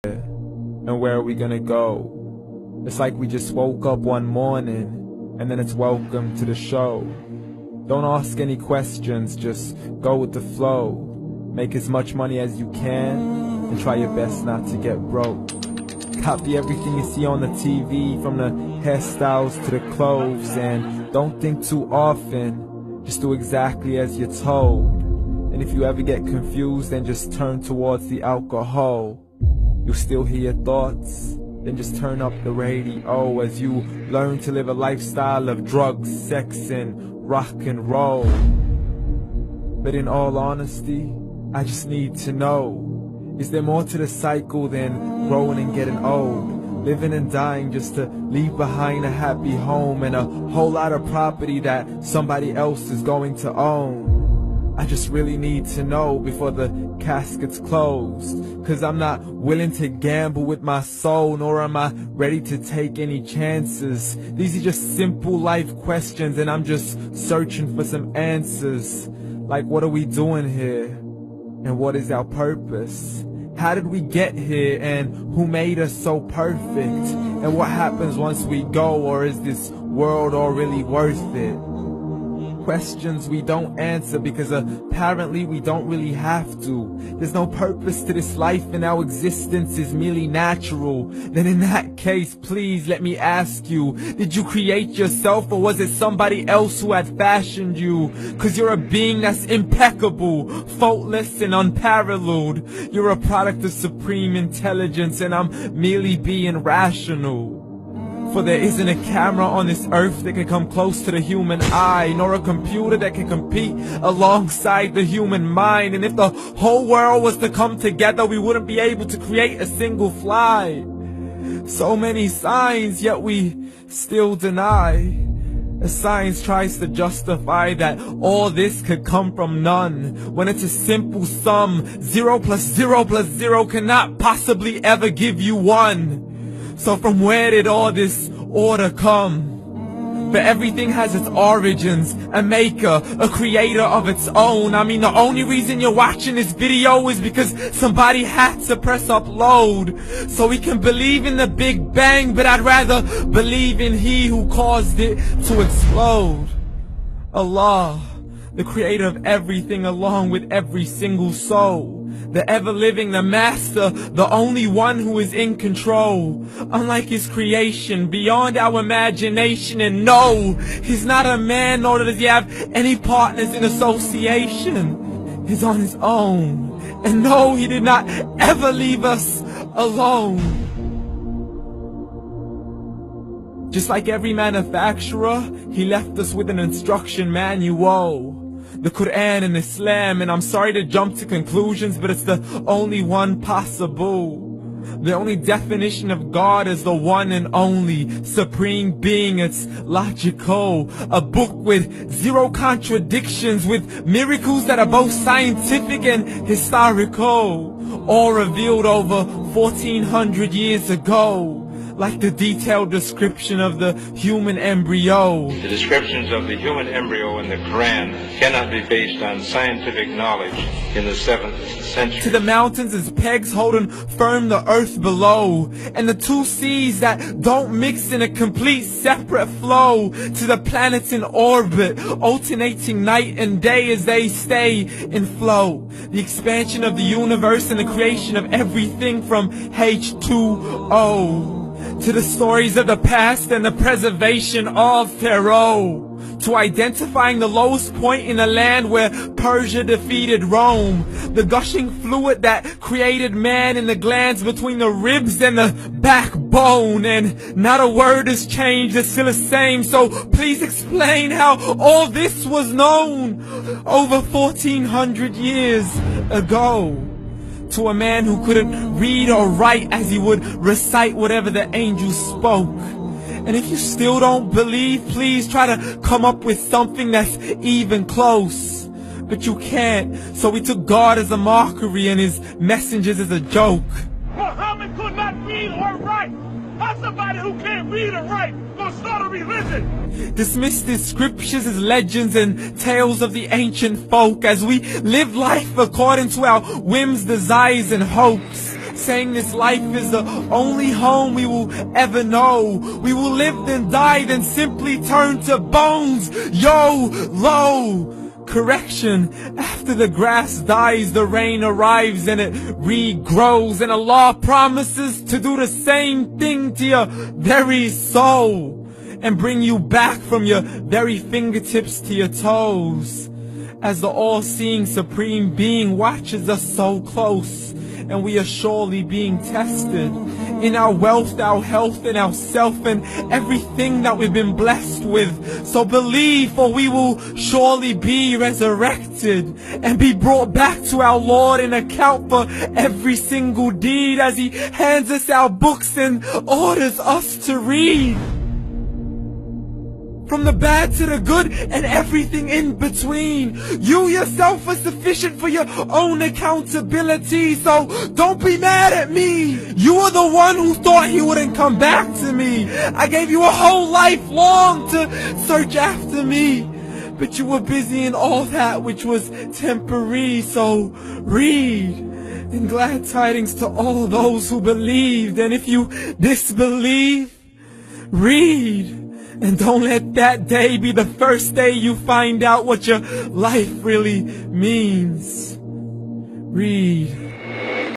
And where are we gonna go? It's like we just woke up one morning and then it's welcome to the show. Don't ask any questions, just go with the flow. Make as much money as you can and try your best not to get broke. Copy everything you see on the TV, from the hairstyles to the clothes, and don't think too often, just do exactly as you're told. And if you ever get confused, then just turn towards the alcohol. You'll still hear your thoughts, then just turn up the radio as you learn to live a lifestyle of drugs, sex, and rock and roll. But in all honesty, I just need to know, is there more to the cycle than growing and getting old? Living and dying just to leave behind a happy home and a whole lot of property that somebody else is going to own. I just really need to know before the casket's closed, 'cause I'm not willing to gamble with my soul, nor am I ready to take any chances. These are just simple life questions and I'm just searching for some answers. Like, what are we doing here? And what is our purpose? How did we get here, and who made us so perfect? And what happens once we go, or is this world all really worth it? Questions we don't answer because apparently we don't really have to. There's no purpose to this life and our existence is merely natural. Then in that case, please let me ask you, did you create yourself, or was it somebody else who had fashioned you? 'Cause you're a being that's impeccable, faultless and unparalleled. You're a product of supreme intelligence and I'm merely being rational. For there isn't a camera on this earth that can come close to the human eye, nor a computer that can compete alongside the human mind. And if the whole world was to come together, we wouldn't be able to create a single fly. So many signs, yet we still deny. As science tries to justify that all this could come from none, when it's a simple sum. 0 plus 0 plus 0 cannot possibly ever give you 1. So from where did all this order come? But everything has its origins, a maker, a creator of its own. I mean, the only reason you're watching this video is because somebody had to press upload. So we can believe in the Big Bang, but I'd rather believe in He who caused it to explode. Allah, the creator of everything along with every single soul. The ever-living, the master, the only one who is in control. Unlike his creation, beyond our imagination. And no, he's not a man, nor does he have any partners in association. He's on his own. And no, he did not ever leave us alone. Just like every manufacturer, he left us with an instruction manual. The Quran and Islam, and I'm sorry to jump to conclusions, but it's the only one possible. The only definition of God is the one and only supreme being. It's logical, a book with 0 contradictions, with miracles that are both scientific and historical, all revealed over 1400 years ago. Like the detailed description of the human embryo. The descriptions of the human embryo in the Quran cannot be based on scientific knowledge in the 7th century. To the mountains as pegs holding firm the earth below, and the 2 seas that don't mix in a complete separate flow. To the planets in orbit, alternating night and day as they stay in flow. The expansion of the universe and the creation of everything from H2O. To the stories of the past and the preservation of Pharaoh. To identifying the lowest point in the land where Persia defeated Rome. The gushing fluid that created man in the glands between the ribs and the backbone. And not a word has changed, it's still the same. So please explain how all this was known over 1400 years ago. To a man who couldn't read or write, as he would recite whatever the angels spoke. And if you still don't believe, please try to come up with something that's even close. But you can't, so we took God as a mockery and his messengers as a joke. Muhammad could not read or write. How's somebody who can't read or write gonna start a religion? Dismiss the scriptures as legends and tales of the ancient folk, as we live life according to our whims, desires, and hopes. saying this life is the only home we will ever know. We will live then die, then simply turn to bones. YOLO! Correction, after the grass dies, the rain arrives and it regrows, and Allah promises to do the same thing to your very soul and bring you back from your very fingertips to your toes, as the all-seeing supreme being watches us so close, and we are surely being tested in our wealth, our health, and our self, and everything that we've been blessed with. So believe, for we will surely be resurrected and be brought back to our Lord and account for every single deed, as He hands us our books and orders us to read. From the bad to the good and everything in between. You yourself are sufficient for your own accountability, so don't be mad at me. You are the one who thought He wouldn't come back to me. I gave you a whole life long to search after me, but you were busy in all that which was temporary. So read, and glad tidings to all those who believed. And if you disbelieve, read. And don't let that day be the first day you find out what your life really means. Read.